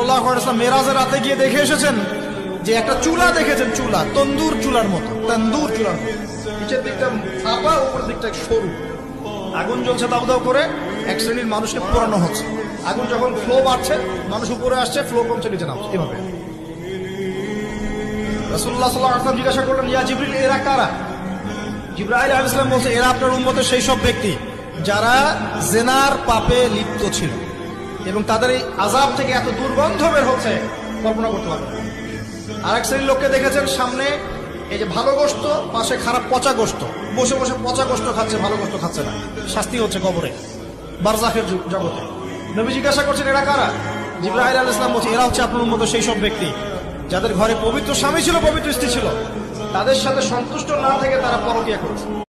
সাল্লাল্লাহু আলাইহি ওয়াসাল্লাম মেরাজের রাতে গিয়ে দেখে এসেছেন যে একটা চুলা দেখেছেন, চুলা তন্দুর চুলার মতো, তন্দুর চুলার মতো, নিচের দিকটা ফাঁপা, উপরের দিকটা সরু, আগুন জ্বলছে দাউ দাউ করে, এক শ্রেণীর মানুষকে পোড়ানো হচ্ছে। আগুন যখন ফ্লো বাড়ছে, মানুষ উপরে আসছে, ফ্লো কমছে, নিচে নামছে, এভাবে। রাসূলুল্লাহ সাল্লাল্লাহু আলাইহি ওয়াসাল্লাম জিজ্ঞাসা করলেন, ইয়া জিবরিল, এরা কারা? জিবরাইল আলাইহিস সালাম বলছে, এরা আপনার উম্মতের সেই সব ব্যক্তি যারা জেনার পাপে লিপ্ত ছিল এবং তাদের এই আযাব থেকে এত দুর্গন্ধ বের হচ্ছে কল্পনা করতে পারবেন না। আরেক শ্রেণীর লোককে দেখেছেন, সামনে এই যে ভালো গোশত, পাশে খারাপ পচা গোশত, বসে বসে পচা গোশত খাচ্ছে, ভালো গোশত খাচ্ছে না, শাস্তি হচ্ছে কবরে, বারজাখের জগতে। নবী জিজ্ঞাসা করছেন, এরা কারা? জিবরাইল আলাইহিস সালাম বলছে, এরা হচ্ছে আপনার উম্মতের সেই সব ব্যক্তি যাদের ঘরে পবিত্র স্বামী ছিল, পবিত্র স্ত্রী ছিল, তাদের সাথে সন্তুষ্ট না থেকে তারা পরকীয়া করেছে।